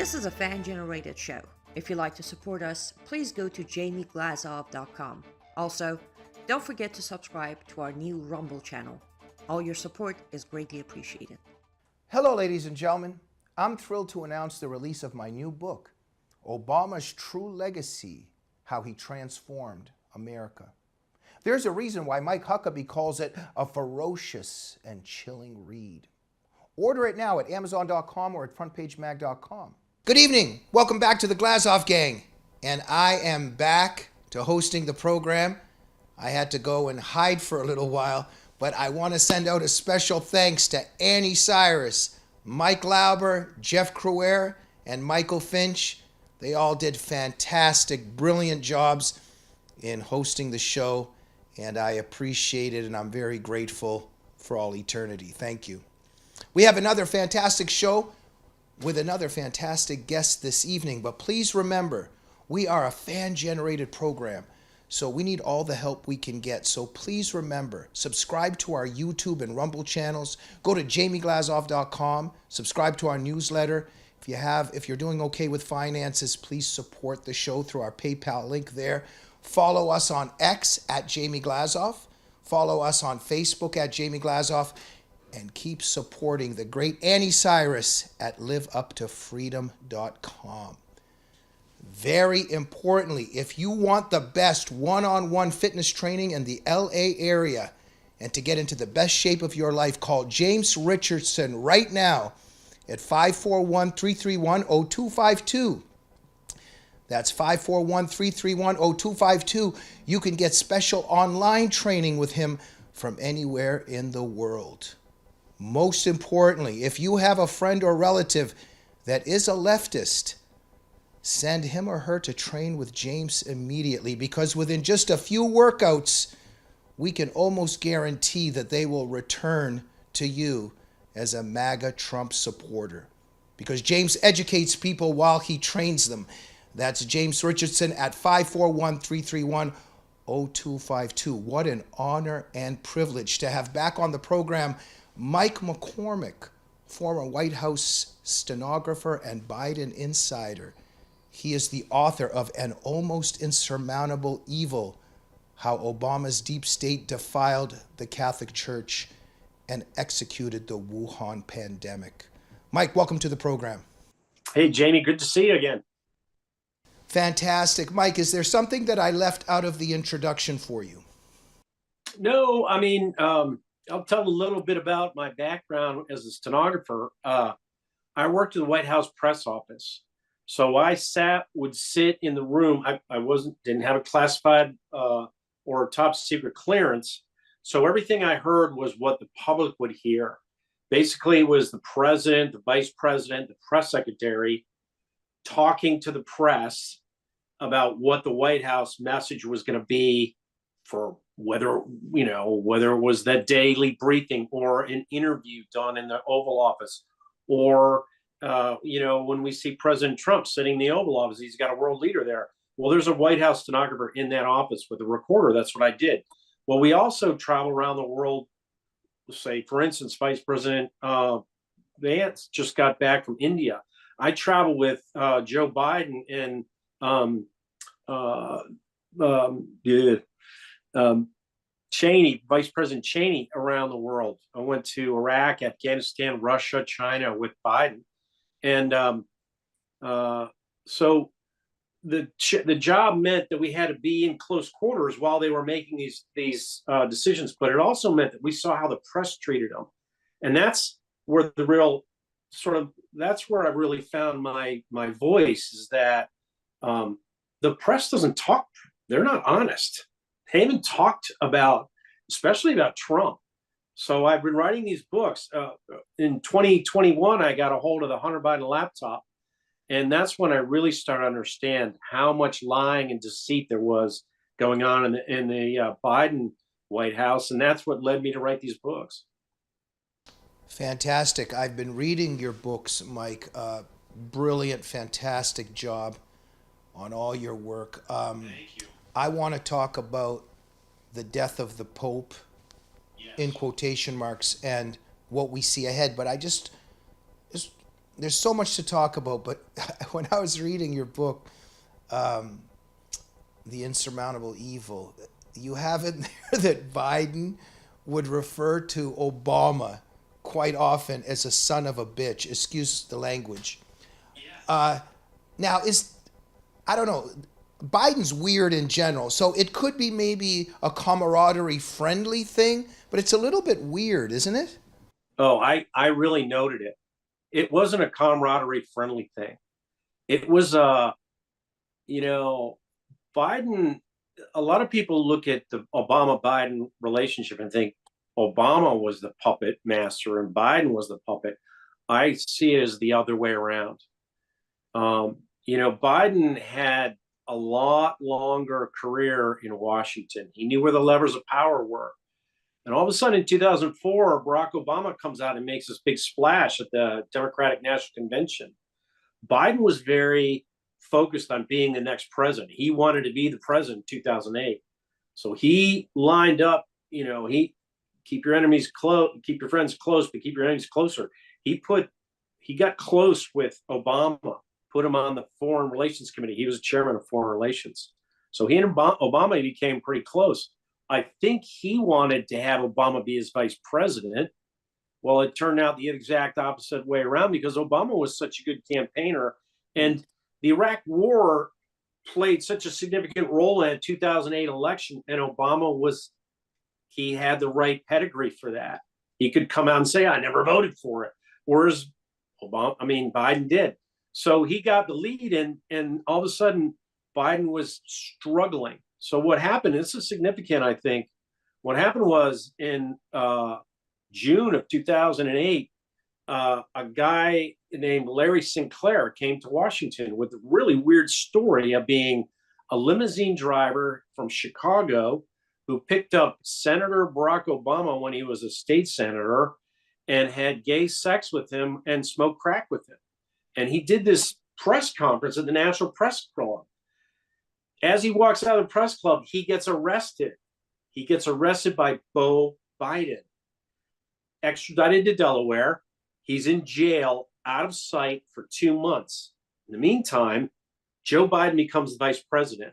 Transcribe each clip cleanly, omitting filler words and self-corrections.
This is a fan-generated show. If you'd like to support us, please go to jamieglazov.com. Also, don't forget to subscribe to our new Rumble channel. All your support is greatly appreciated. Hello, ladies and gentlemen. I'm thrilled to announce the release of my new book, Obama's True Legacy, How He Transformed America. There's a reason why Mike Huckabee calls it a ferocious and chilling read. Order it now at Amazon.com or at FrontPageMag.com. Good evening. Welcome back to the Glazov Gang. And I am back to hosting the program. I had to go and hide for a little while, but I want to send out a special thanks to Annie Cyrus, Mike Lauber, Jeff Crouer, and Michael Finch. They all did fantastic, brilliant jobs in hosting the show, and I appreciate it, and I'm very grateful for all eternity. Thank you. We have another fantastic show with another fantastic guest this evening, but please remember, we are a fan-generated program, so we need all the help we can get. So please remember, subscribe to our YouTube and Rumble channels. Go to jamieglazov.com, subscribe to our newsletter. If you're doing okay with finances, please support the show through our PayPal link there. Follow us on X at Jamie Glazov. Follow us on Facebook at Jamie Glazov. And keep supporting the great Annie Cyrus at liveuptofreedom.com. Very importantly, if you want the best one-on-one fitness training in the LA area and to get into the best shape of your life, call James Richardson right now at 541-331-0252. That's 541-331-0252. You can get special online training with him from anywhere in the world. Most importantly, if you have a friend or relative that is a leftist, send him or her to train with James immediately, because within just a few workouts, we can almost guarantee that they will return to you as a MAGA Trump supporter, because James educates people while he trains them. That's James Richardson at 541-331-0252. What an honor and privilege to have back on the program Mike McCormick, former White House stenographer and Biden insider. He is the author of An Almost Insurmountable Evil, How Obama's Deep State Defiled the Catholic Church and Executed the Wuhan Pandemic. Mike, welcome to the program. Hey, Jamie, good to see you again. Fantastic. Mike, is there something that I left out of the introduction for you? No, I mean, I'll tell a little bit about my background as a stenographer. I worked in the White House press office. So I would sit in the room. I didn't have a classified or top secret clearance. So everything I heard was what the public would hear. Basically, it was the president, the vice president, the press secretary talking to the press about what the White House message was going to be for whether it was that daily briefing or an interview done in the Oval Office, or, when we see President Trump sitting in the Oval Office, he's got a world leader there. Well, there's a White House stenographer in that office with a recorder. That's what I did. Well, we also travel around the world. Say, for instance, Vice President Vance just got back from India. I travel with Joe Biden and Cheney, Vice President Cheney, around the world. I went to Iraq, Afghanistan, Russia, China with Biden. And so the job meant that we had to be in close quarters while they were making these decisions, but it also meant that we saw how the press treated them. And that's where that's where I really found my voice, is that the press doesn't talk. They're not honest. They haven't talked especially about Trump. So I've been writing these books. In 2021, I got a hold of the Hunter Biden laptop. And that's when I really started to understand how much lying and deceit there was going on in the Biden White House. And that's what led me to write these books. Fantastic. I've been reading your books, Mike. Brilliant, fantastic job on all your work. Thank you. I want to talk about the death of the Pope, yes, in quotation marks, and what we see ahead. But there's so much to talk about, but when I was reading your book, The Insurmountable Evil, you have in there that Biden would refer to Obama quite often as a son of a bitch. Excuse the language. Now, I don't know, Biden's weird in general, so it could be maybe a camaraderie friendly thing, but it's a little bit weird, isn't it? Oh, I really noted it. It wasn't a camaraderie friendly thing. It was you know, Biden, a lot of people look at the Obama Biden relationship and think Obama was the puppet master and Biden was the puppet. I see it as the other way around. Biden had a lot longer career in Washington. He knew where the levers of power were. And all of a sudden in 2004, Barack Obama comes out and makes this big splash at the Democratic National Convention. Biden was very focused on being the next president. He wanted to be the president in 2008. So he lined up, he keep your enemies close, keep your friends close, but keep your enemies closer. He got close with Obama, put him on the Foreign Relations Committee. He was chairman of Foreign Relations. So he and Obama became pretty close. I think he wanted to have Obama be his vice president. Well, it turned out the exact opposite way around because Obama was such a good campaigner. And the Iraq War played such a significant role in the 2008 election. And he had the right pedigree for that. He could come out and say, I never voted for it. Whereas Biden did. So he got the lead, and all of a sudden, Biden was struggling. So what happened, this is significant, I think. What happened was in June of 2008, a guy named Larry Sinclair came to Washington with a really weird story of being a limousine driver from Chicago who picked up Senator Barack Obama when he was a state senator and had gay sex with him and smoked crack with him. And he did this press conference at the National Press Club. As he walks out of the press club, he gets arrested. He gets arrested by Beau Biden, extradited to Delaware. He's in jail, out of sight for 2 months. In the meantime, Joe Biden becomes the vice president.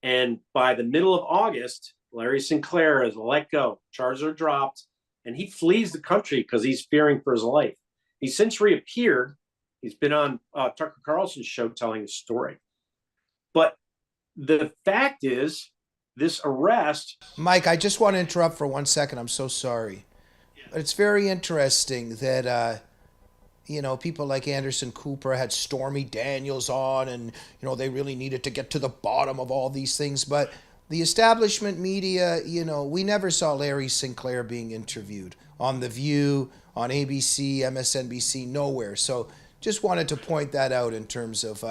And by the middle of August, Larry Sinclair is let go. Charges are dropped. And he flees the country because he's fearing for his life. He's since reappeared. He's been on Tucker Carlson's show telling his story. But the fact is, this arrest... Mike, I just want to interrupt for 1 second. I'm so sorry. But it's very interesting that, people like Anderson Cooper had Stormy Daniels on and, they really needed to get to the bottom of all these things. But the establishment media, we never saw Larry Sinclair being interviewed on The View, on ABC, MSNBC, nowhere. So just wanted to point that out in terms of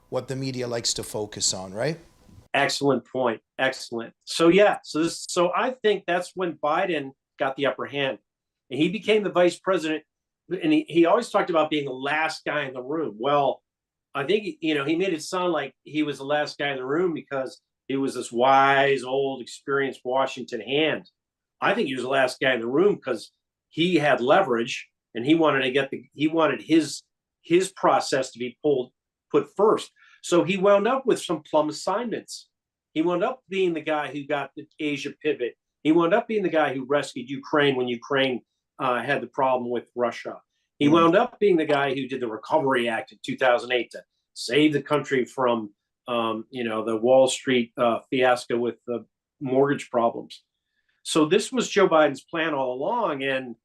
what the media likes to focus on, right? Excellent point. Excellent. So I think that's when Biden got the upper hand. And he became the vice president. And he always talked about being the last guy in the room. Well, I think, he made it sound like he was the last guy in the room because he was this wise, old, experienced Washington hand. I think he was the last guy in the room because he had leverage and he wanted his process to be put first. So he wound up with some plum assignments. He wound up being the guy who got the Asia pivot. He wound up being the guy who rescued Ukraine when Ukraine had the problem with Russia. He wound up being the guy who did the Recovery Act in 2008 to save the country from, the Wall Street fiasco with the mortgage problems. So this was Joe Biden's plan all along, and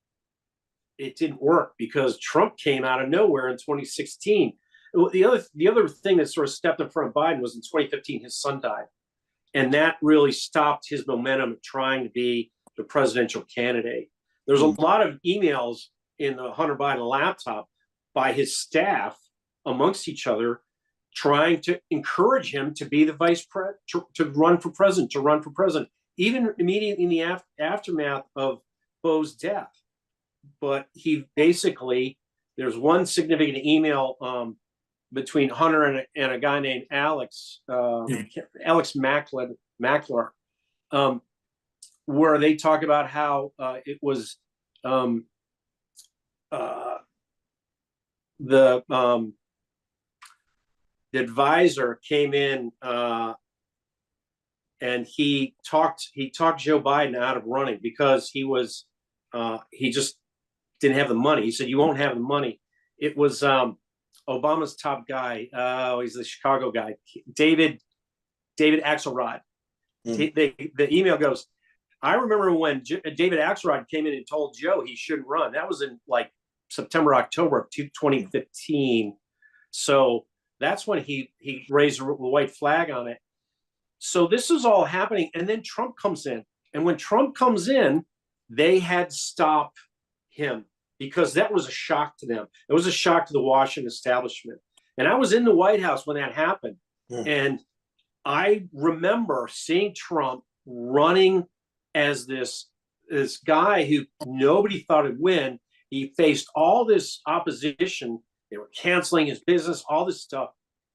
it didn't work because Trump came out of nowhere in 2016. The other thing that sort of stepped in front of Biden was in 2015, his son died. And that really stopped his momentum of trying to be the presidential candidate. There's a lot of emails in the Hunter Biden laptop by his staff amongst each other trying to encourage him to be the vice president, to run for president, even immediately in the aftermath of Beau's death. But there's one significant email between Hunter and a guy named Alex Mackler, where they talk about how it was the advisor came in and he talked Joe Biden out of running because he just didn't have the money. He said, "You won't have the money." It was Obama's top guy. He's the Chicago guy, David Axelrod. The email goes, "I remember when David Axelrod came in and told Joe he shouldn't run." That was in like September, October of 2015. So that's when he raised a white flag on it. So this is all happening. And then Trump comes in. And when Trump comes in, they had to stop him because that was a shock to them. It was a shock to the Washington establishment. And I was in the White House when that happened. And I remember seeing Trump running as this guy who nobody thought would win. He faced all this opposition. They were canceling his business, all this stuff.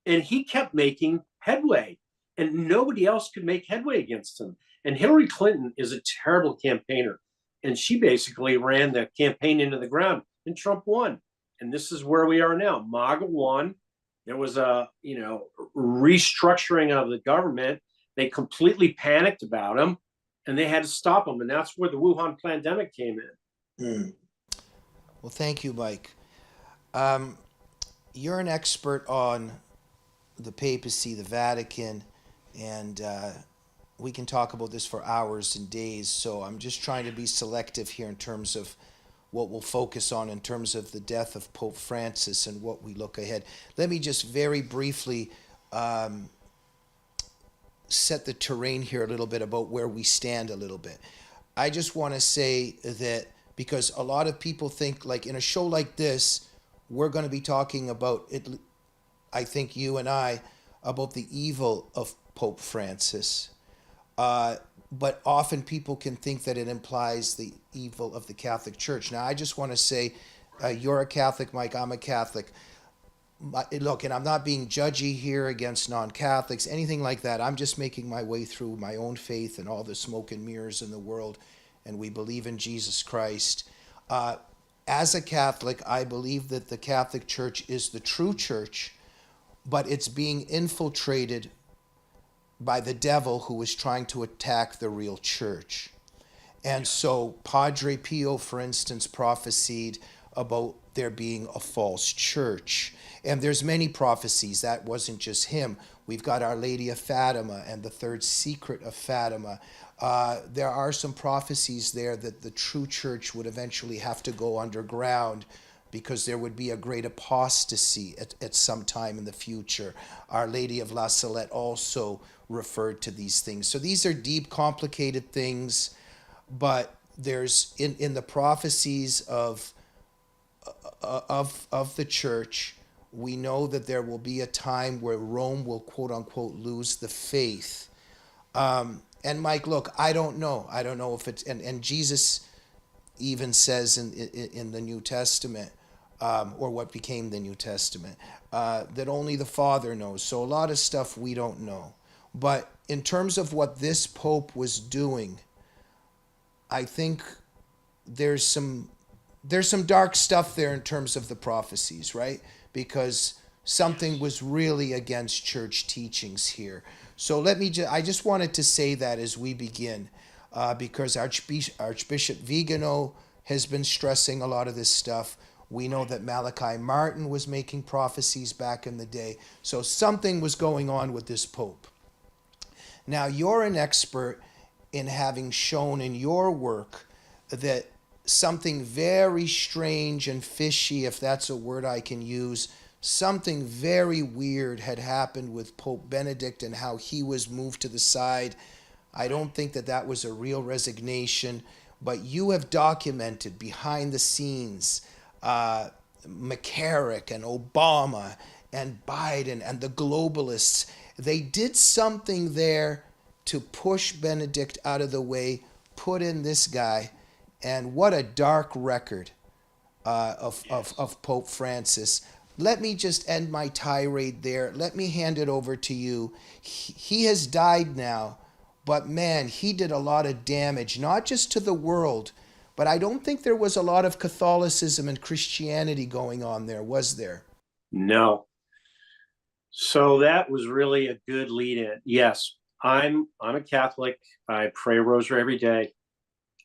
And he kept making headway. And nobody else could make headway against him. And Hillary Clinton is a terrible campaigner. And she basically ran the campaign into the ground. And Trump won. And this is where we are now. MAGA won. There was a restructuring of the government. They completely panicked about him. And they had to stop him. And that's where the Wuhan pandemic came in. Well, thank you, Mike. You're an expert on the papacy, the Vatican, and we can talk about this for hours and days. So I'm just trying to be selective here in terms of what we'll focus on in terms of the death of Pope Francis and what we look ahead. Let me just very briefly set the terrain here a little bit about where we stand a little bit. I just want to say that because a lot of people think like in a show like this, we're going to be talking about it. I think you and I about the evil of Pope Francis. But often people can think that it implies the evil of the Catholic Church. Now, I just want to say, you're a Catholic, Mike, I'm a Catholic. Look, and I'm not being judgy here against non-Catholics, anything like that. I'm just making my way through my own faith and all the smoke and mirrors in the world, and we believe in Jesus Christ. As a Catholic, I believe that the Catholic Church is the true church, but it's being infiltrated by the devil who is trying to attack the real church. And so Padre Pio, for instance, prophesied about there being a false church. And there's many prophecies. That wasn't just him. We've got Our Lady of Fatima and the third secret of Fatima. There are some prophecies there that the true church would eventually have to go underground because there would be a great apostasy at some time in the future. Our Lady of La Salette also referred to these things. So these are deep, complicated things, but there's in the prophecies of the church, we know that there will be a time where Rome will quote unquote lose the faith. And Mike, look, I don't know if it's, and Jesus even says in the New Testament, or what became the New Testament, that only the Father knows. So a lot of stuff we don't know. But in terms of what this Pope was doing, I think there's some dark stuff there in terms of the prophecies, right? Because something was really against church teachings here. So I just wanted to say that as we begin, because Archbishop Vigano has been stressing a lot of this stuff. We know that Malachi Martin was making prophecies back in the day. So something was going on with this Pope. Now, you're an expert in having shown in your work that something very strange and fishy, if that's a word I can use, something very weird had happened with Pope Benedict and how he was moved to the side. I don't think that was a real resignation, but you have documented behind the scenes McCarrick and Obama and Biden and the globalists. They did something there to push Benedict out of the way, put in this guy, and what a dark record of Pope Francis. Let me just end my tirade there. Let me hand it over to you. He has died now, but man, he did a lot of damage, not just to the world, But I don't think there was a lot of Catholicism and Christianity going on there, was there? No. So that was really a good lead in. Yes, I'm a Catholic. I pray a rosary every day.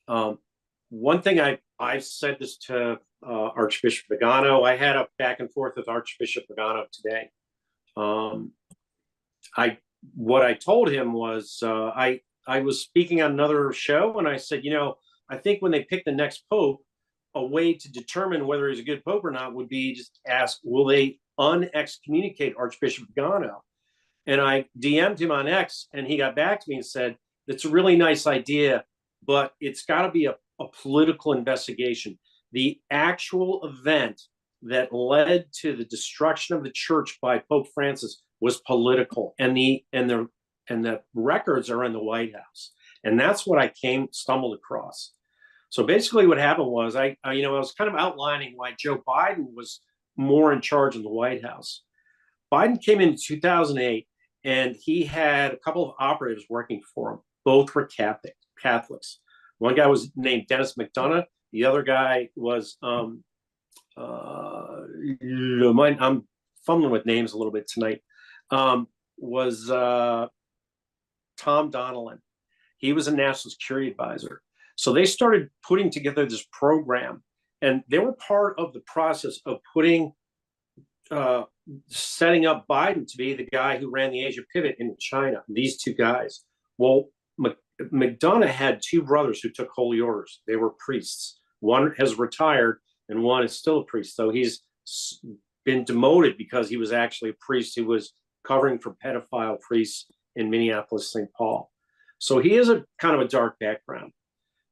One thing I've said this to Archbishop Pagano. I had a back and forth with Archbishop Pagano today. What I told him was I was speaking on another show, and I said, I think when they pick the next pope, a way to determine whether he's a good pope or not would be just ask, will they unexcommunicate Archbishop Pagano? And I DM'd him on X, and he got back to me and said, it's a really nice idea, but it's got to be a political investigation. The actual event that led to the destruction of the church by Pope Francis was political, and the records are in the White House, and that's what I stumbled across. So basically, what happened was I was kind of outlining why Joe Biden was more in charge in the White House. Biden came in 2008, and he had a couple of operatives working for him. Both were Catholics. One guy was named Dennis McDonough. The other guy was I'm fumbling with names a little bit tonight. Was Tom Donilon. He was a national security advisor. So they started putting together this program, and they were part of the process of setting up Biden to be the guy who ran the Asia pivot in China. These two guys. Well, McDonough had two brothers who took holy orders. They were priests. One has retired, and one is still a priest. So he's been demoted because he was actually a priest who was covering for pedophile priests in Minneapolis, St. Paul. So he has a kind of a dark background.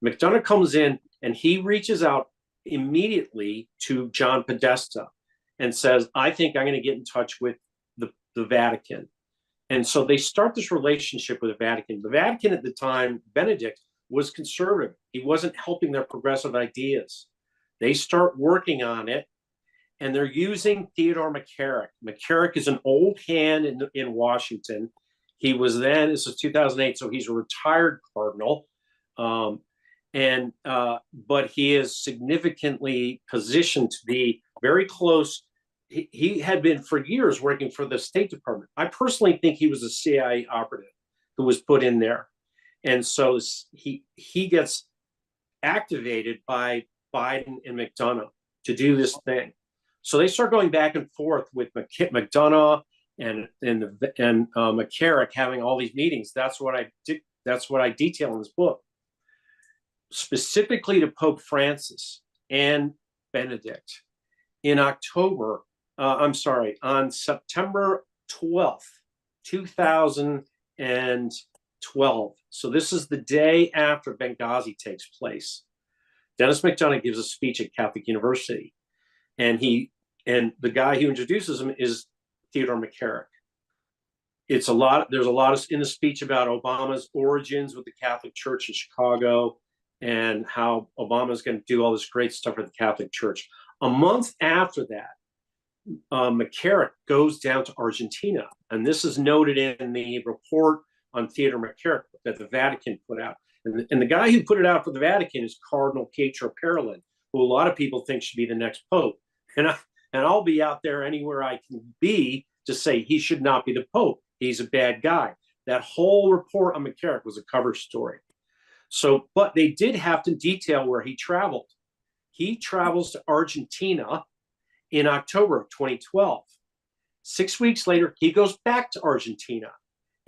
McDonough comes in, and he reaches out immediately to John Podesta and says, I think I'm going to get in touch with the Vatican. And so they start this relationship with the Vatican. The Vatican at the time, Benedict, was conservative. He wasn't helping their progressive ideas. They start working on it, and they're using Theodore McCarrick. McCarrick is an old hand in Washington. He was then, this is 2008, so he's a retired cardinal. But he is significantly positioned to be very close. He had been for years working for the State Department. I personally think he was a CIA operative who was put in there. And so he gets activated by Biden and McDonough to do this thing. So they start going back and forth with McDonough and McCarrick having all these meetings. That's what I detail in this book. Specifically to Pope Francis and Benedict on September 12th, 2012. So this is the day after Benghazi takes place. Dennis McDonough gives a speech at Catholic University, and the guy who introduces him is Theodore McCarrick. There's a lot in the speech about Obama's origins with the Catholic Church in Chicago, and how Obama is going to do all this great stuff for the Catholic Church. A month after that, McCarrick goes down to Argentina, and this is noted in the report on Theodore McCarrick that the Vatican put out. And the guy who put it out for the Vatican is Cardinal Pietro Parolin, who a lot of people think should be the next pope. And I'll be out there anywhere I can be to say he should not be the pope. He's a bad guy. That whole report on McCarrick was a cover story. So, but they did have to detail where he traveled. He travels to Argentina in October of 2012. 6 weeks later, he goes back to Argentina.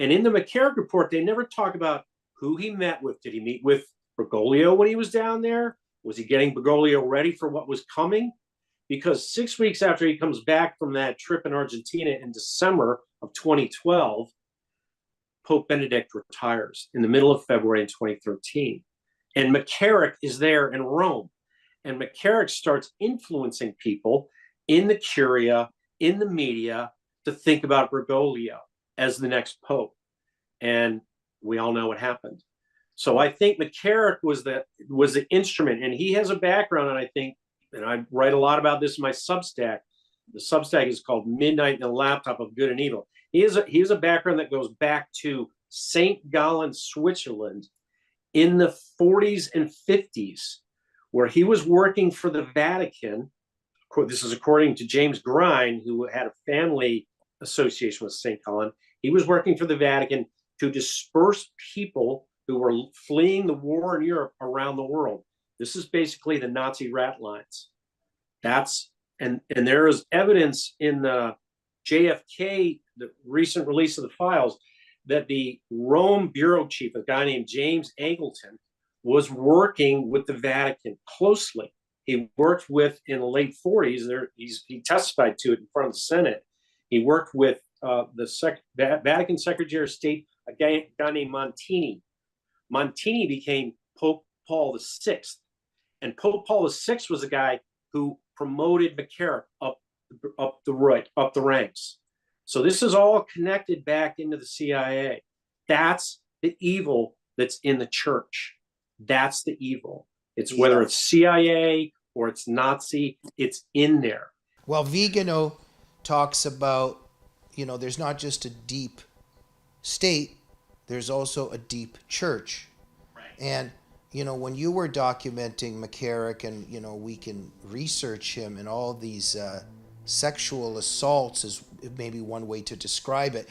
And in the McCarrick report, they never talk about who he met with. Did he meet with Bergoglio when he was down there? Was he getting Bergoglio ready for what was coming? Because 6 weeks after he comes back from that trip in Argentina in December of 2012, Pope Benedict retires in the middle of February in 2013. And McCarrick is there in Rome. And McCarrick starts influencing people in the Curia, in the media, to think about Bergoglio as the next pope. And we all know what happened. So I think McCarrick was the instrument, and he has a background, and I think, and I write a lot about this in my Substack. The Substack is called Midnight in the Laptop of Good and Evil. He has a background that goes back to St. Gallen, Switzerland in the 40s and 50s, where he was working for the Vatican. This is according to James Grine, who had a family association with St. Colin. He was working for the Vatican to disperse people who were fleeing the war in Europe around the world. This is basically the Nazi rat lines. And there is evidence in the JFK, the recent release of the files, that the Rome bureau chief, a guy named James Angleton, was working with the Vatican closely. He worked with, in the late 40s, he testified to it in front of the Senate. He worked with the Vatican Secretary of State, a guy named Montini. Montini became Pope Paul VI. And Pope Paul VI was a guy who promoted McCarrick up the ranks. So this is all connected back into the CIA. That's the evil that's in the church. That's the evil. It's whether it's CIA or it's Nazi, it's in there. Well, Vigano talks about, there's not just a deep state, there's also a deep church. Right. And, when you were documenting McCarrick, and, we can research him and all these sexual assaults is maybe one way to describe it.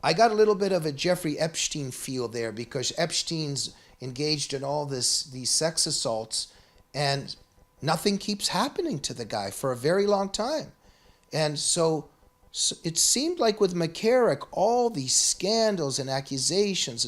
I got a little bit of a Jeffrey Epstein feel there, because Epstein's engaged in all these sex assaults, and nothing keeps happening to the guy for a very long time. And so it seemed like with McCarrick, all these scandals and accusations,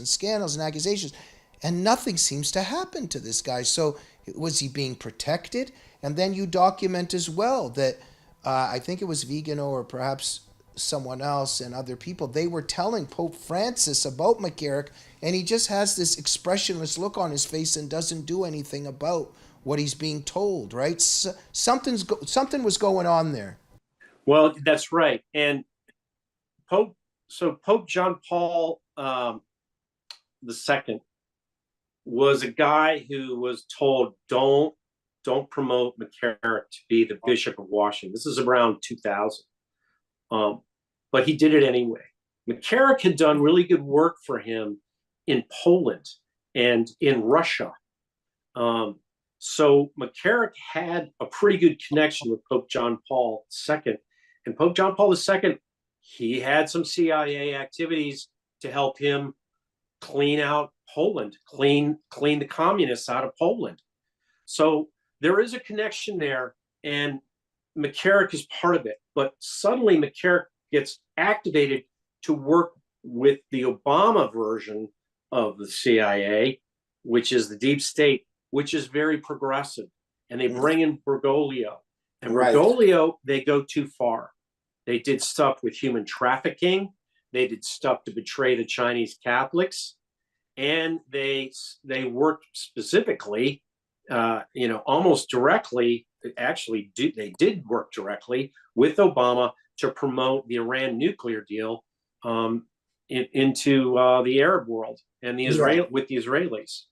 and nothing seems to happen to this guy. So was he being protected? And then you document as well that I think it was Vigano or perhaps someone else and other people, they were telling Pope Francis about McCarrick, and he just has this expressionless look on his face and doesn't do anything about what he's being told, right? Something was going on there. Well, that's right. And Pope John Paul II was a guy who was told, don't promote McCarrick to be the Bishop of Washington. This is around 2000. But he did it anyway. McCarrick had done really good work for him in Poland and in Russia. So McCarrick had a pretty good connection with Pope John Paul II. And Pope John Paul II, he had some CIA activities to help him clean out Poland, clean the communists out of Poland. So there is a connection there, and McCarrick is part of it. But suddenly McCarrick gets activated to work with the Obama version of the CIA, which is the deep state, which is very progressive. And they bring in Bergoglio. And Bergoglio, they go too far. They did stuff with human trafficking. They did stuff to betray the Chinese Catholics. And they worked specifically, almost directly. Actually, they did work directly with Obama to promote the Iran nuclear deal into the Arab world and with the Israelis.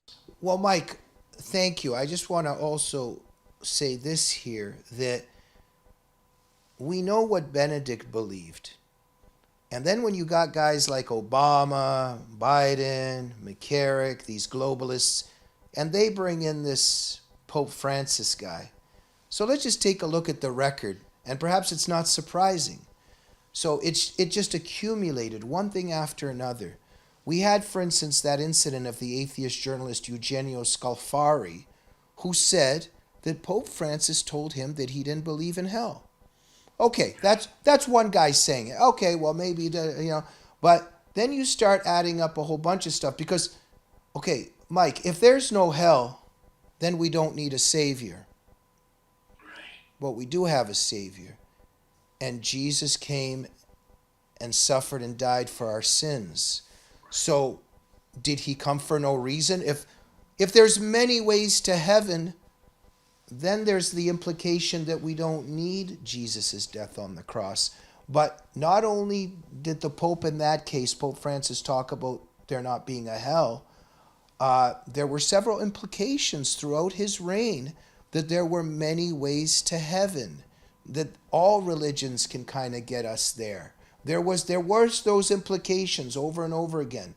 Well, Mike, thank you. I just want to also say this here, that we know what Benedict believed. And then when you got guys like Obama, Biden, McCarrick, these globalists, and they bring in this Pope Francis guy. So let's just take a look at the record, and perhaps it's not surprising. So it just accumulated one thing after another. We had, for instance, that incident of the atheist journalist Eugenio Scalfari, who said that Pope Francis told him that he didn't believe in hell. Okay, that's one guy saying it. Okay, well, maybe, but then you start adding up a whole bunch of stuff because, okay, Mike, if there's no hell, then we don't need a savior. But we do have a savior. And Jesus came and suffered and died for our sins. So did he come for no reason? If there's many ways to heaven, then there's the implication that we don't need Jesus' death on the cross. But not only did the Pope in that case, Pope Francis, talk about there not being a hell, there were several implications throughout his reign that there were many ways to heaven, that all religions can kind of get us there. There was those implications over and over again.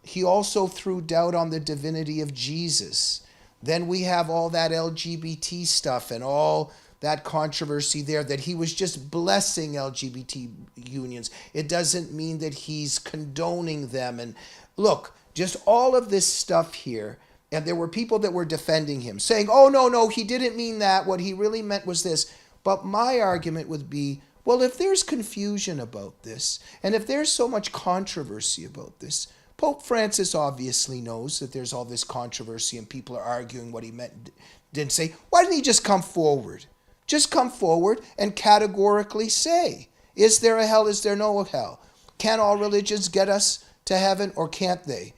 He also threw doubt on the divinity of Jesus, Then we have all that LGBT stuff and all that controversy there, that he was just blessing LGBT unions. It doesn't mean that he's condoning them. And look, just all of this stuff here. And there were people that were defending him, saying, oh, no, he didn't mean that. What he really meant was this. But my argument would be, well, if there's confusion about this, and if there's so much controversy about this, Pope Francis obviously knows that there's all this controversy and people are arguing what he meant, didn't say. Why didn't he just come forward? Just come forward and categorically say, is there a hell? Is there no hell? Can all religions get us to heaven or can't they?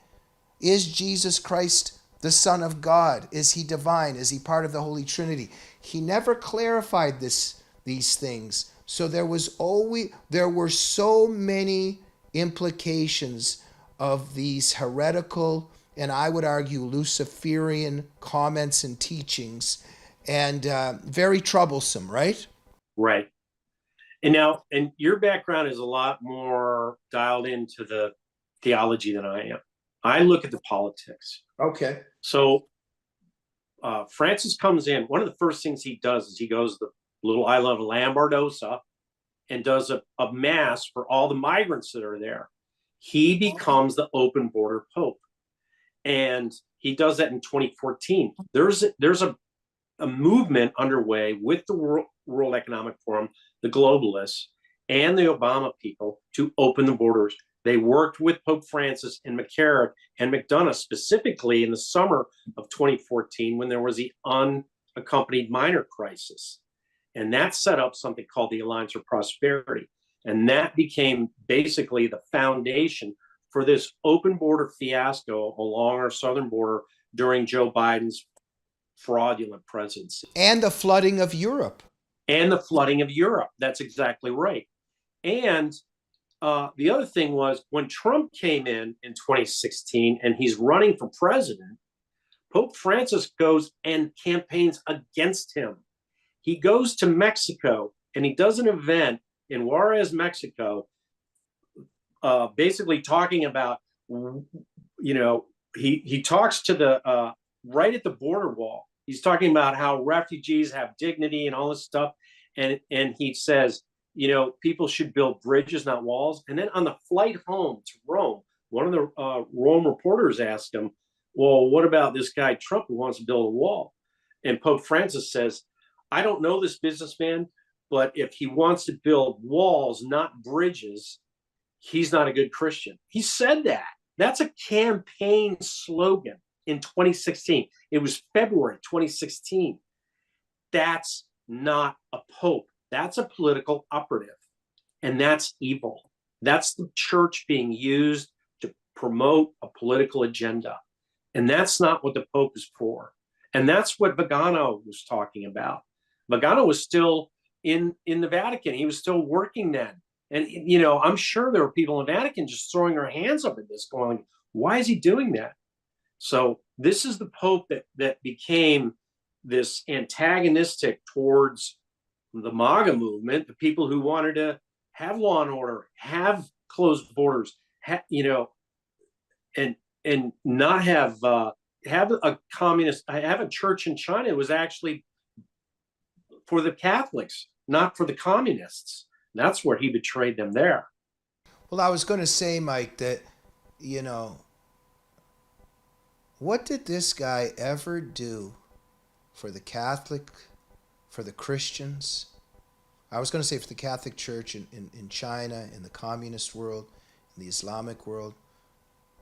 Is Jesus Christ the Son of God? Is he divine? Is he part of the Holy Trinity? He never clarified these things. So there were so many implications of these heretical and I would argue Luciferian comments and teachings, and very troublesome, right? Right. And your background is a lot more dialed into the theology than I am. I look at the politics. Okay. So Francis comes in. One of the first things he does is he goes to the little island of Lambardosa and does a mass for all the migrants that are there. He becomes the open border pope. And he does that in 2014. There's a movement underway with the World Economic Forum, the globalists, and the Obama people to open the borders. They worked with Pope Francis and McCarrick and McDonough specifically in the summer of 2014 when there was the unaccompanied minor crisis. And that set up something called the Alliance for Prosperity. And that became basically the foundation for this open border fiasco along our southern border during Joe Biden's fraudulent presidency. And the flooding of Europe. That's exactly right. And the other thing was when Trump came in 2016 and he's running for president, Pope Francis goes and campaigns against him. He goes to Mexico and he does an event in Juarez, Mexico, basically talking about, he talks to the right at the border wall. He's talking about how refugees have dignity and all this stuff. And he says, people should build bridges, not walls. And then on the flight home to Rome, one of the Rome reporters asked him, well, what about this guy Trump who wants to build a wall? And Pope Francis says, I don't know this businessman, but if he wants to build walls, not bridges, he's not a good Christian. He said that. That's a campaign slogan in 2016. It was February 2016. That's not a pope. That's a political operative. And that's evil. That's the church being used to promote a political agenda. And that's not what the pope is for. And that's what Vigano was talking about. Vigano was still in the Vatican. He was still working then. And, I'm sure there were people in the Vatican just throwing their hands up at this going, why is he doing that? So this is the Pope that became this antagonistic towards the MAGA movement, the people who wanted to have law and order, have closed borders, and not have a communist, have a church in China. It was actually for the Catholics, not for the communists. That's where he betrayed them there. Well, I was going to say, Mike, that, what did this guy ever do for the Catholic, for the Christians? I was going to say for the Catholic Church in China, in the communist world, in the Islamic world,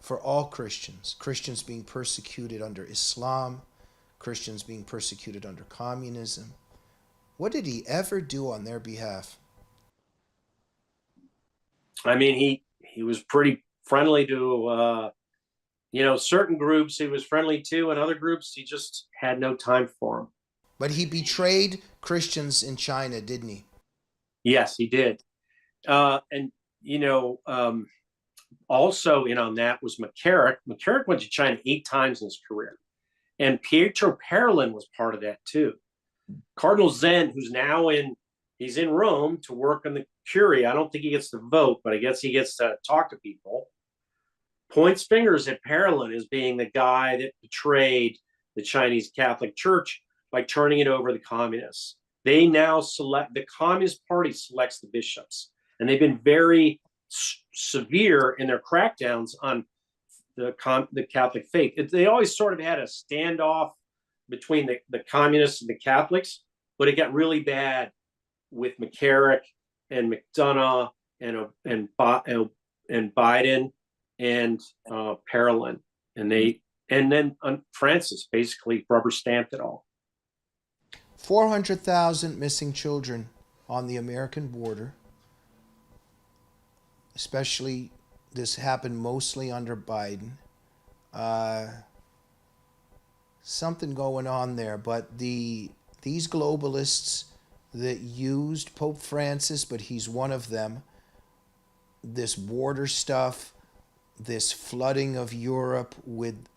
for all Christians. Christians being persecuted under Islam, Christians being persecuted under communism. What did he ever do on their behalf? I mean, he was pretty friendly to, certain groups he was friendly to, and other groups he just had no time for them. But he betrayed Christians in China, didn't he? Yes, he did. Also in on that was McCarrick. McCarrick went to China 8 times in his career. And Pietro Parolin was part of that too. Cardinal Zen, who's now he's in Rome to work on the Curia. I don't think he gets to vote, but I guess he gets to talk to people. Points fingers at Parolin as being the guy that betrayed the Chinese Catholic Church by turning it over to the communists. They now select, the Communist Party selects the bishops, and they've been very severe in their crackdowns on the Catholic faith. They always sort of had a standoff between the communists and the Catholics, but it got really bad with McCarrick and McDonough and Biden and Parolin, and then Francis basically rubber stamped it all. 400,000 missing children on the American border. Especially, this happened mostly under Biden. Something going on there, but these globalists that used Pope Francis, but he's one of them, this border stuff, this flooding of Europe with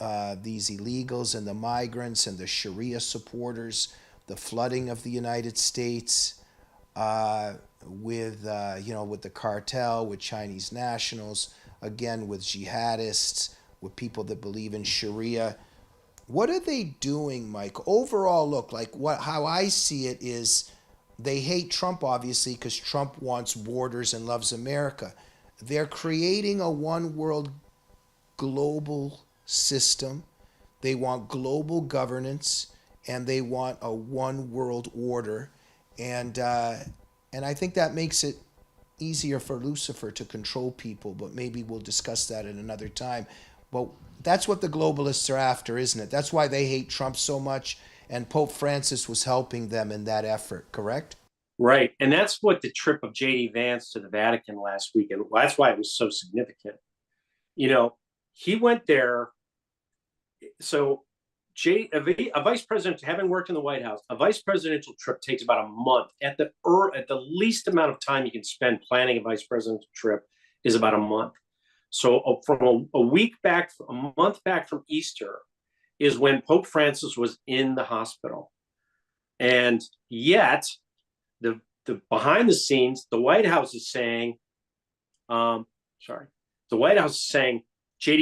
these illegals and the migrants and the Sharia supporters, the flooding of the United States with the cartel, with Chinese nationals, again with jihadists, with people that believe in Sharia. What are they doing, Mike? Overall, look, how I see it is they hate Trump, obviously, because Trump wants borders and loves America. They're creating a one world global system. They want global governance, and they want a one world order. And I think that makes it easier for Lucifer to control people, but maybe we'll discuss that at another time. But that's what the globalists are after, isn't it? That's why they hate Trump so much, and Pope Francis was helping them in that effort, correct? Right. And that's what the trip of J.D. Vance to the Vatican last weekend, that's why it was so significant. He went there. So a vice president, having worked in the White House, a vice presidential trip takes about a month. At the least amount of time you can spend planning a vice presidential trip is about a month. So from a month back from Easter is when Pope Francis was in the hospital. And yet the behind the scenes, the White House is saying, J.D.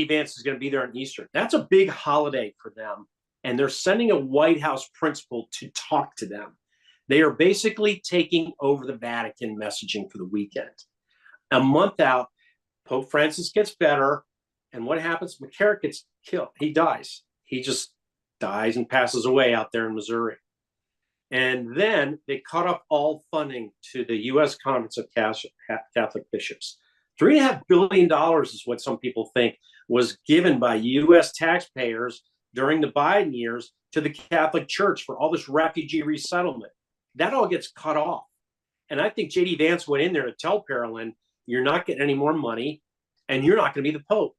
Vance is going to be there on Easter. That's a big holiday for them. And they're sending a White House principal to talk to them. They are basically taking over the Vatican messaging for the weekend. A month out, Pope Francis gets better. And what happens? McCarrick gets killed. He dies. He just dies and passes away out there in Missouri. And then they cut off all funding to the U.S. Conference of Catholic Bishops. $3.5 billion is what some people think was given by U.S. taxpayers during the Biden years to the Catholic Church for all this refugee resettlement. That all gets cut off. And I think J.D. Vance went in there to tell Parolin, you're not getting any more money, and you're not going to be the Pope.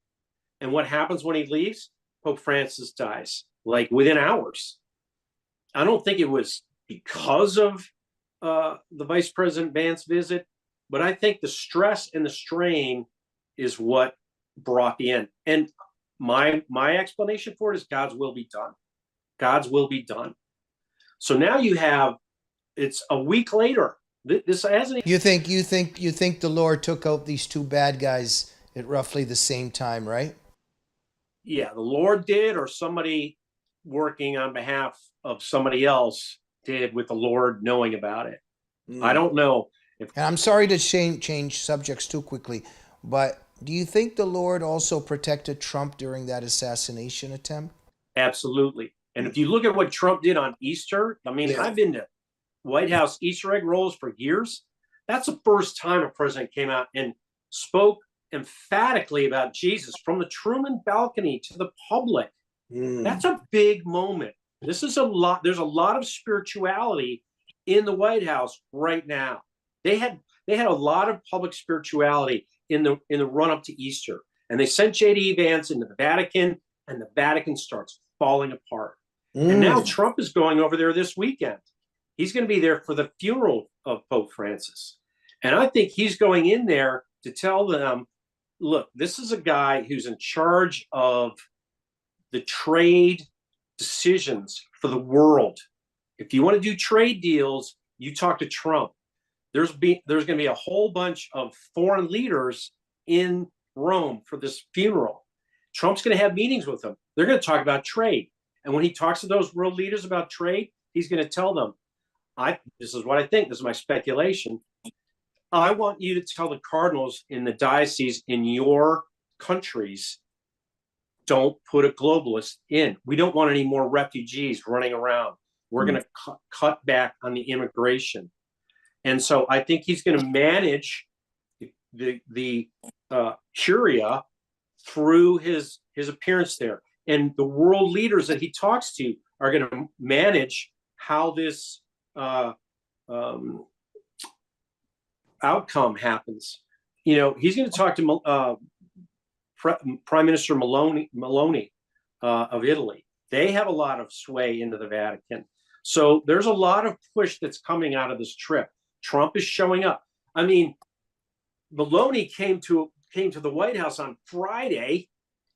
And what happens when he leaves? Pope Francis dies, like within hours. I don't think it was because of the Vice President Vance visit, but I think the stress and the strain is what brought the end. And my explanation for it is God's will be done. God's will be done. So now it's a week later. This hasn't. You think the Lord took out these two bad guys at roughly the same time, right? Yeah, the Lord did, or somebody working on behalf of somebody else did, with the Lord knowing about it. I don't know. And I'm sorry to change subjects too quickly, but do you think the Lord also protected Trump during that assassination attempt? Absolutely. And if you look at what Trump did on Easter, I've been to White House Easter egg rolls for years. That's the first time a president came out and spoke emphatically about Jesus from the Truman balcony to the public. That's a big moment. There's a lot of spirituality in the White House right now. They had a lot of public spirituality in the run up to Easter, and they sent J.D. Vance into the Vatican, and the Vatican starts falling apart. And now Trump is going over there this weekend. He's going to be there for the funeral of Pope Francis, and I think he's going in there to tell them, look, this is a guy who's in charge of the trade decisions for the world. If you want to do trade deals, you talk to Trump. There's going to be a whole bunch of foreign leaders in Rome for this funeral. Trump's going to have meetings with them. They're going to talk about trade. And when he talks to those world leaders about trade, he's going to tell them, this is what I think, this is my speculation. I want you to tell the cardinals in the diocese in your countries, don't put a globalist in. We don't want any more refugees running around. We're going to cut back on the immigration. And so I think he's going to manage the curia through his appearance there. And the world leaders that he talks to are going to manage how this outcome happens. You know, he's going to talk to Prime Minister Meloni of Italy. They have a lot of sway into the Vatican. So there's a lot of push that's coming out of this trip. Trump is showing up. I mean, Meloni came to the White House on Friday,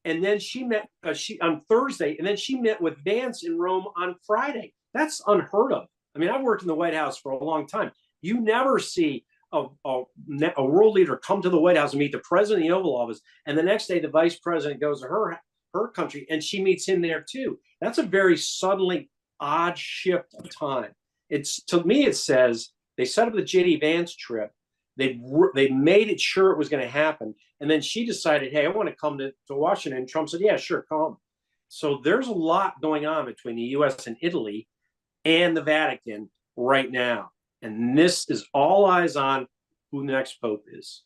and then she met on Thursday, and then she met with Vance in Rome on Friday. That's unheard of. I mean, I've worked in the White House for a long time. You never see a world leader come to the White House and meet the president in the Oval Office, and the next day the vice president goes to her country and she meets him there too. That's a very suddenly odd shift of time. It's, to me, it says they set up the JD Vance trip. They made it sure it was going to happen, and then she decided, hey, I want to come to Washington. And Trump said, yeah, sure, come. So there's a lot going on between the U.S. and Italy and the Vatican right now. And this is all eyes on who the next pope is.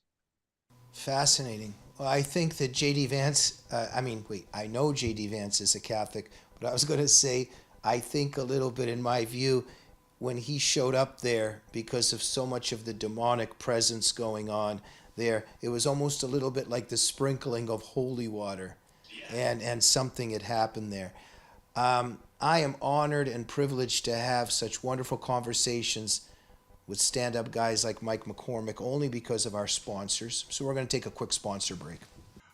Fascinating. Well, I think that J.D. Vance, I know J.D. Vance is a Catholic, but I was going to say, I think a little bit, in my view, when he showed up there, because of so much of the demonic presence going on there, it was almost a little bit like the sprinkling of holy water, and something had happened there. I am honored and privileged to have such wonderful conversations with stand-up guys like Mike McCormick, only because of our sponsors. So we're going to take a quick sponsor break.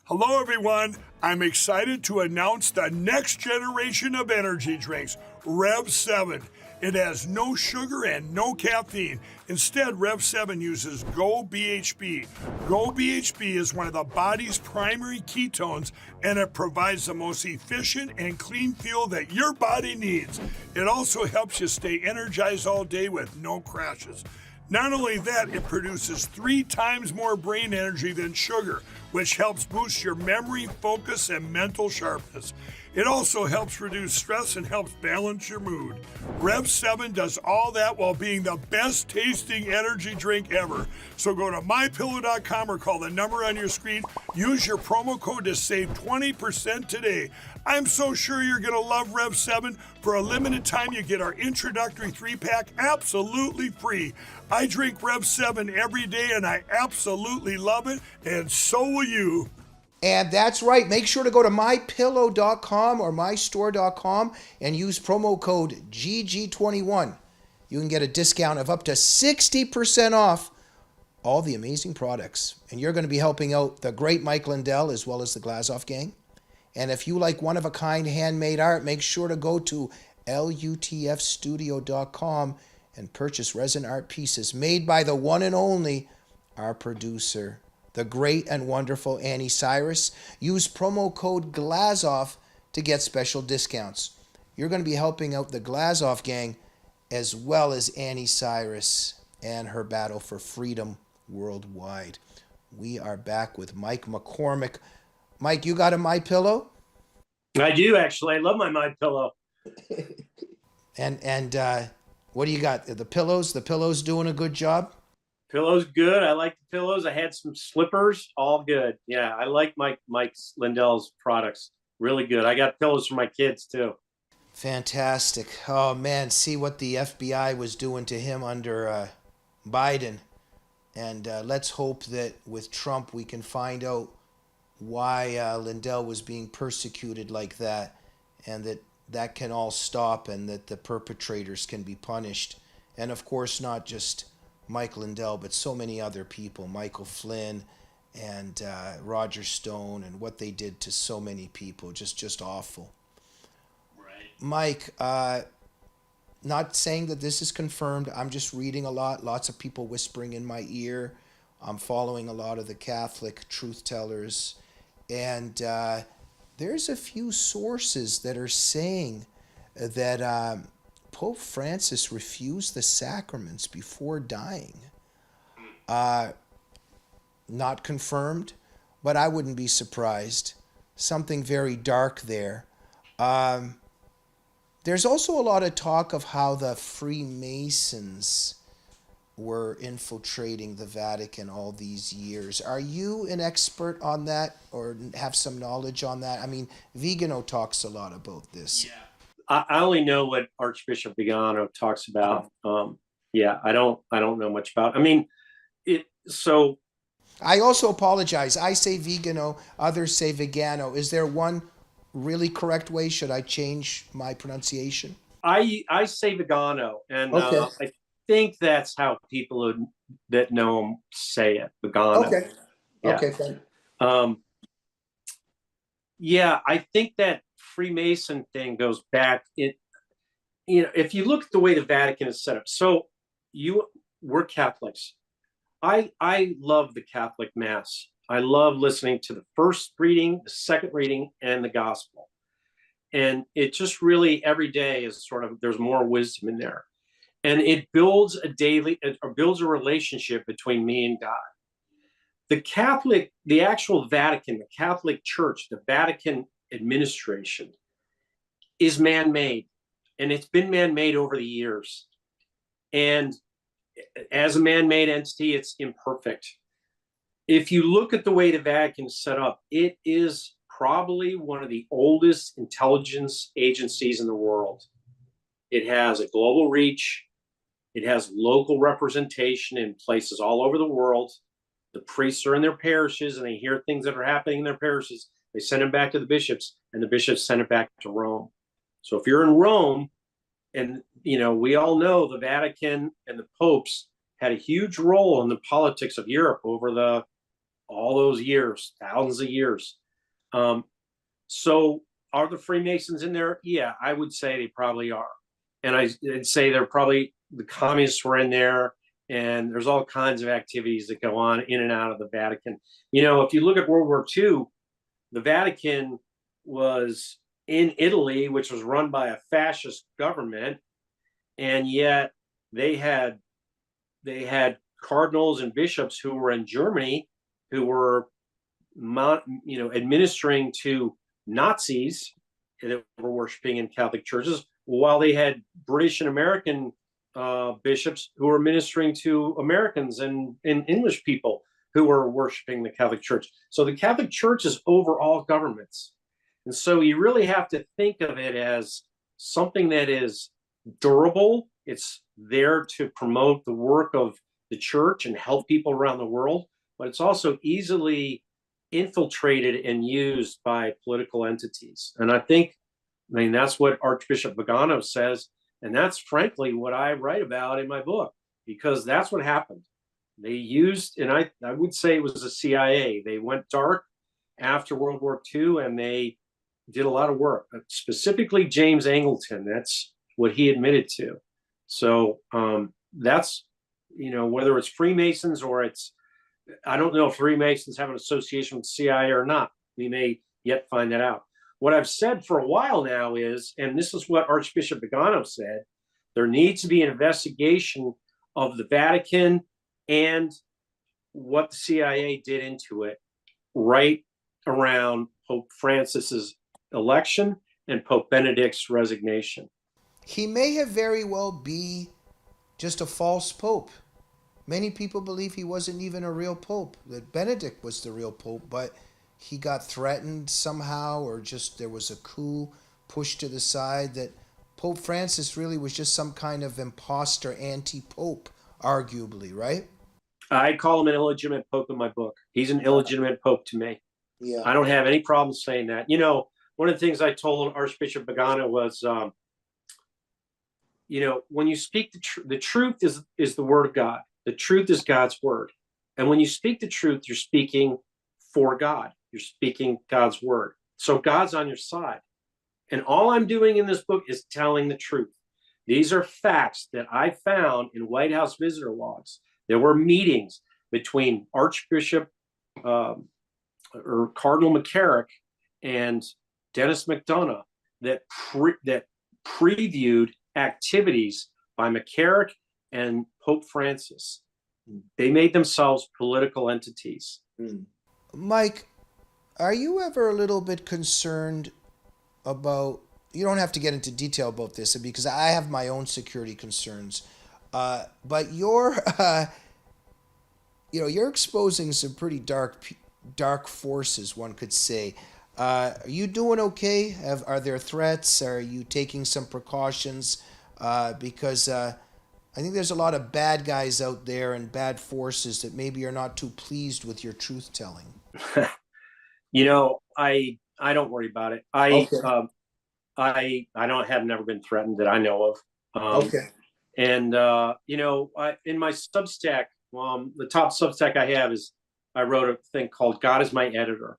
Hello, everyone. I'm excited to announce the next generation of energy drinks, Rev 7. It has no sugar and no caffeine. Instead, Rev 7 uses Go BHB. Go BHB is one of the body's primary ketones, and it provides the most efficient and clean fuel that your body needs. It also helps you stay energized all day with no crashes. Not only that, it produces 3 times more brain energy than sugar, which helps boost your memory, focus, and mental sharpness. It also helps reduce stress and helps balance your mood. Rev 7 does all that while being the best tasting energy drink ever. So go to mypillow.com or call the number on your screen. Use your promo code to save 20% today. I'm so sure you're going to love Rev 7. For a limited time, you get our introductory 3-pack absolutely free. I drink Rev 7 every day and I absolutely love it, and so will you. And that's right. Make sure to go to mypillow.com or mystore.com and use promo code GG21. You can get a discount of up to 60% off all the amazing products. And you're going to be helping out the great Mike Lindell as well as the Glazov Gang. And if you like one-of-a-kind handmade art, make sure to go to lutfstudio.com and purchase resin art pieces made by the one and only, our producer, the great and wonderful Annie Cyrus. Use promo code Glazov to get special discounts. You're going to be helping out the Glazov Gang as well as Annie Cyrus and her battle for freedom worldwide. We are back with Mike McCormick. Mike, you got a MyPillow? I do, actually. I love my MyPillow. And what do you got? The pillows? The pillows doing a good job? Pillows good. I like the pillows. I had some slippers. All good. Yeah, I like Mike Lindell's products. Really good. I got pillows for my kids too. Fantastic. Oh man, see what the FBI was doing to him under Biden. And let's hope that with Trump we can find out why Lindell was being persecuted like that, and that can all stop, and that the perpetrators can be punished. And of course, not just Mike Lindell, but so many other people, Michael Flynn and Roger Stone, and what they did to so many people, just awful. Right. Mike, not saying that this is confirmed. I'm just reading a lot, lots of people whispering in my ear. I'm following a lot of the Catholic truth tellers, and there's a few sources that are saying that Pope Francis refused the sacraments before dying. Not confirmed, but I wouldn't be surprised. Something very dark there. There's also a lot of talk of how the Freemasons were infiltrating the Vatican all these years. Are you an expert on that or have some knowledge on that? I mean, Vigano talks a lot about this. Yeah. I only know what Archbishop Vigano talks about. Yeah, I don't know much about. I mean, so. I also apologize. I say Vigano, others say Vigano. Is there one really correct way? Should I change my pronunciation? I say Vigano, and okay. I think that's how people that know him say it. Vigano. Okay. Yeah. Okay. Fine. Yeah, I think that Freemason thing goes back. If you look at the way the Vatican is set up, so we're Catholics. I love the Catholic Mass. I love listening to the first reading, the second reading, and the gospel. And it just really every day is sort of, there's more wisdom in there. And it builds a relationship between me and God. The actual Vatican, the Catholic Church, the Vatican administration is man-made. And it's been man-made over the years. And as a man-made entity, it's imperfect. If you look at the way the Vatican is set up, it is probably one of the oldest intelligence agencies in the world. It has a global reach. It has local representation in places all over the world. The priests are in their parishes and they hear things that are happening in their parishes. They send them back to the bishops and the bishops send it back to Rome. So if you're in Rome, and we all know the Vatican and the popes had a huge role in the politics of Europe over all those years, thousands of years. So are the Freemasons in there? Yeah, I would say they probably are. And I'd say they're probably, the communists were in there, and there's all kinds of activities that go on in and out of the Vatican. If you look at World War II, the Vatican was in Italy, which was run by a fascist government, and yet they had cardinals and bishops who were in Germany who were administering to Nazis that were worshiping in Catholic churches, while they had British and American bishops who were ministering to Americans and English people who were worshiping the Catholic Church. So the Catholic Church is over all governments. And so you really have to think of it as something that is durable. It's there to promote the work of the church and help people around the world, but it's also easily infiltrated and used by political entities. And I mean, that's what Archbishop Vigano says. And that's frankly what I write about in my book, because that's what happened. They used, and I would say it was the CIA. They went dark after World War II and they did a lot of work, specifically James Angleton. That's what he admitted to. So that's, whether it's Freemasons or I don't know if Freemasons have an association with CIA or not. We may yet find that out. What I've said for a while now is, and this is what Archbishop Vigano said, there needs to be an investigation of the Vatican and what the CIA did into it right around Pope Francis's election and Pope Benedict's resignation. He may have very well be just a false pope. Many people believe he wasn't even a real pope, that Benedict was the real pope, but he got threatened somehow, or just there was a coup pushed to the side, that Pope Francis really was just some kind of imposter anti-pope, arguably, right? I call him an illegitimate pope in my book. He's an illegitimate pope to me. Yeah. I don't have any problem saying that. One of the things I told Archbishop Vigano was, when you speak the truth is the word of God. The truth is God's word. And when you speak the truth, you're speaking for God. You're speaking God's word. So God's on your side. And all I'm doing in this book is telling the truth. These are facts that I found in White House visitor logs. There were meetings between Archbishop or Cardinal McCarrick and Dennis McDonough that previewed activities by McCarrick and Pope Francis. They made themselves political entities. Mike, are you ever a little bit concerned about, you don't have to get into detail about this because I have my own security concerns, but you're you're exposing some pretty dark forces, one could say. Are you doing okay? Are there threats? Are you taking some precautions? Because I think there's a lot of bad guys out there and bad forces that maybe are not too pleased with your truth telling. I don't worry about it. I don't have never been threatened that I know of. And in my Substack, the top Substack I have is, I wrote a thing called "God is My Editor."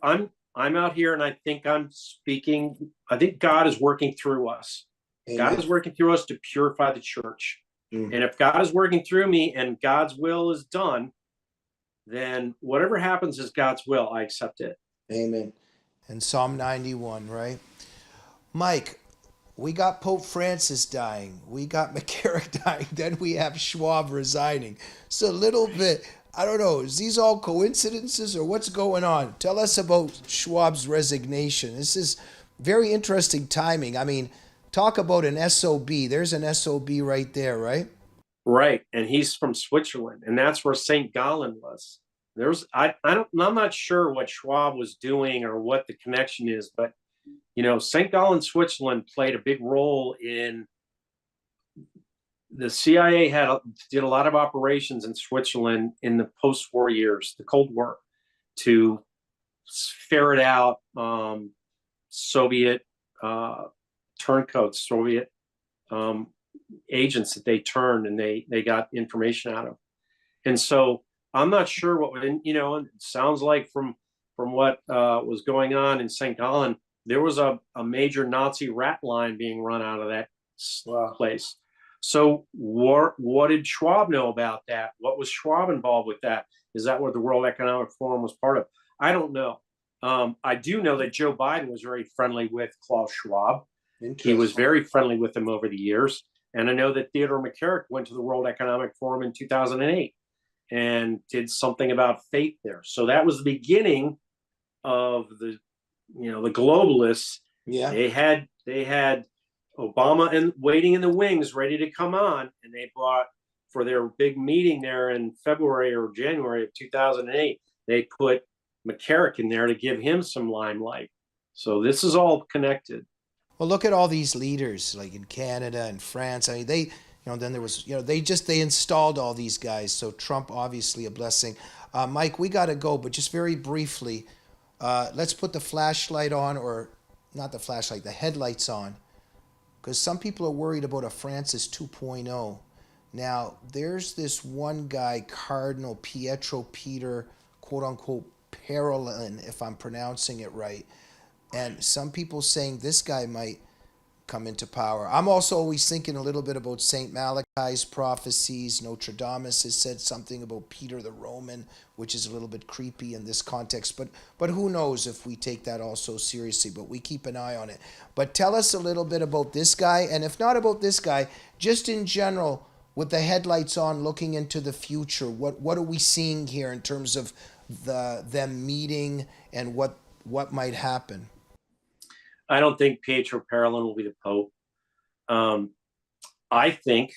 I'm out here, and I think I'm speaking. I think God is working through us. Amen. God is working through us to purify the church. And if God is working through me and God's will is done, then whatever happens is God's will. I accept it. Amen. And Psalm 91, right? Mike, we got Pope Francis dying. We got McCarrick dying. Then we have Schwab resigning. So a little bit, I don't know, is these all coincidences or what's going on? Tell us about Schwab's resignation. This is very interesting timing. I mean, talk about an SOB. There's an SOB right there, right? Right. And he's from Switzerland, and that's where St. Gallen was. I'm not sure what Schwab was doing or what the connection is, but St. Gallen, Switzerland played a big role in the CIA did a lot of operations in Switzerland in the post-war years, the Cold War, to ferret out Soviet turncoats, Soviet agents that they turned and they got information out of. And so I'm not sure what, it sounds like from what was going on in St. Gallen, there was a major Nazi rat line being run out of that place. So what did Schwab know about that? What was Schwab involved with that? Is that what the World Economic Forum was part of? I don't know. I do know that Joe Biden was very friendly with Klaus Schwab. He was very friendly with him over the years. And I know that Theodore McCarrick went to the World Economic Forum in 2008 and did something about faith there. So that was the beginning of the globalists. Yeah. They had Obama waiting in the wings, ready to come on, and they brought, for their big meeting there in February or January of 2008, they put McCarrick in there to give him some limelight. So this is all connected. Well, look at all these leaders, like in Canada and France. I mean, then there was, they installed all these guys. So Trump, obviously a blessing. Mike, we got to go, but just very briefly, let's put the flashlight on, or not the flashlight, the headlights on, because some people are worried about a Francis 2.0. Now, there's this one guy, Cardinal Pietro Peter, quote unquote, Parolin, if I'm pronouncing it right. And some people saying this guy might come into power. I'm also always thinking a little bit about St. Malachi's prophecies. Notre Dame has said something about Peter the Roman, which is a little bit creepy in this context. But who knows if we take that all so seriously, but we keep an eye on it. But tell us a little bit about this guy, and if not about this guy, just in general, with the headlights on, looking into the future, what are we seeing here in terms of them meeting and what might happen? I don't think Pietro Parolin will be the Pope. I think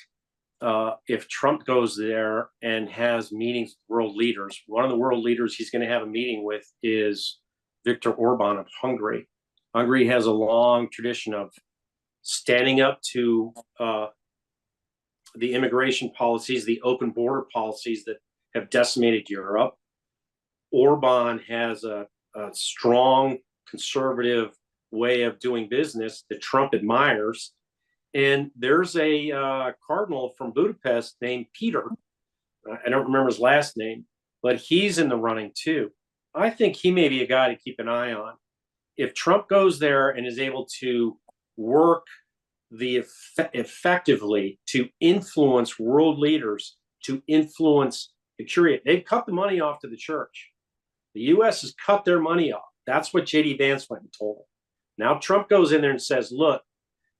if Trump goes there and has meetings with world leaders, one of the world leaders he's going to have a meeting with is Viktor Orban of Hungary. Hungary has a long tradition of standing up to the immigration policies, the open border policies that have decimated Europe. Orban has a strong conservative way of doing business that Trump admires. And there's a cardinal from Budapest named Peter. I don't remember his last name, but he's in the running too. I think he may be a guy to keep an eye on. If Trump goes there and is able to work effectively to influence world leaders, to influence the curate, they've cut the money off to the church. The U.S. has cut their money off. That's what J.D. Vance went and told him. Now Trump goes in there and says, look,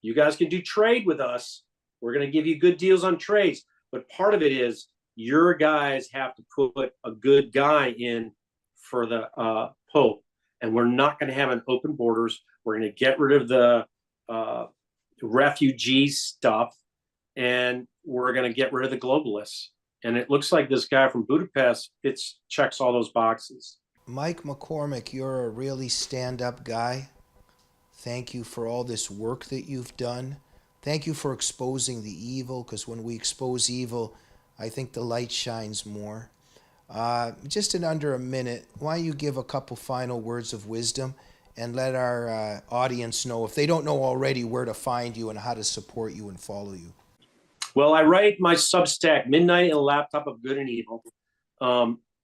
you guys can do trade with us. We're going to give you good deals on trades. But part of it is your guys have to put a good guy in for the Pope. And we're not going to have an open borders. We're going to get rid of the refugee stuff, and we're going to get rid of the globalists. And it looks like this guy from Budapest checks all those boxes. Mike McCormick, you're a really stand-up guy. Thank you for all this work that you've done. Thank you for exposing the evil, because when we expose evil, I think the light shines more. Just in under a minute, why don't you give a couple final words of wisdom and let our audience know, if they don't know already, where to find you and how to support you and follow you. Well, I write my Substack, Midnight and a Laptop of Good and Evil.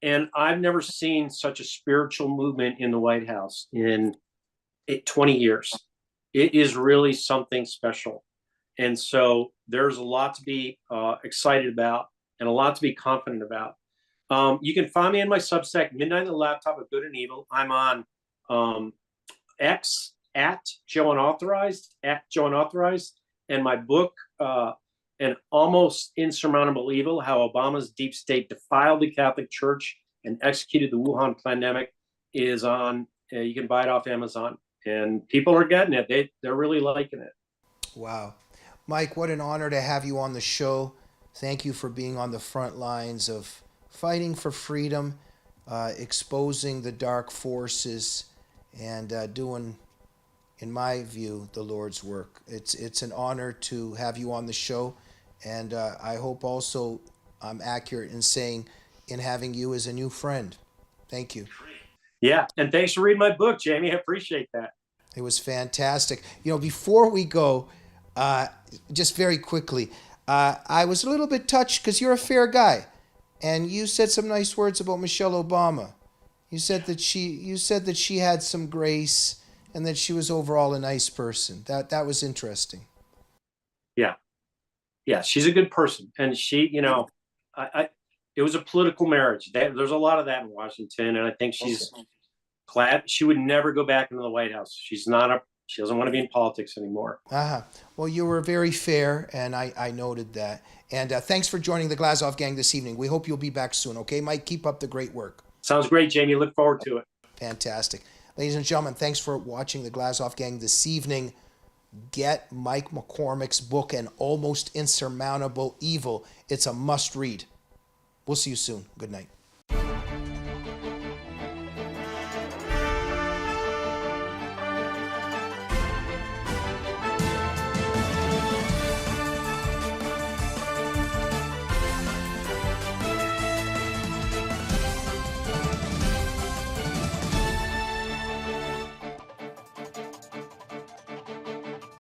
And I've never seen such a spiritual movement in the White House in 20 years. It is really something special. And so there's a lot to be excited about and a lot to be confident about. You can find me in my Substack, Midnight and the Laptop of Good and Evil. I'm on X at Joe Unauthorized, and my book, An Almost Insurmountable Evil, How Obama's Deep State Defiled the Catholic Church and Executed the Wuhan Pandemic, is on, you can buy it off Amazon. And people are getting it. They're really liking it. Wow. Mike, what an honor to have you on the show. Thank you for being on the front lines of fighting for freedom, exposing the dark forces, and doing, in my view, the Lord's work. It's an honor to have you on the show, and I hope also I'm accurate in saying in having you as a new friend. Thank you. Yeah, and thanks for reading my book, Jamie. I appreciate that. It was fantastic. You know, before we go, just very quickly, I was a little bit touched because you're a fair guy, and you said some nice words about Michelle Obama. You said that she had some grace and that she was overall a nice person. That was interesting. Yeah, she's a good person, and she, it was a political marriage. There's a lot of that in Washington, and I think she's glad. She would never go back into the White House. She doesn't want to be in politics anymore. Well, you were very fair, and I noted that. And thanks for joining the Glazov Gang this evening. We hope you'll be back soon, okay, Mike? Keep up the great work. Sounds great, Jamie. Look forward to it. Fantastic. Ladies and gentlemen, thanks for watching the Glazov Gang this evening. Get Mike McCormick's book, An Almost Insurmountable Evil. It's a must-read. We'll see you soon. Good night.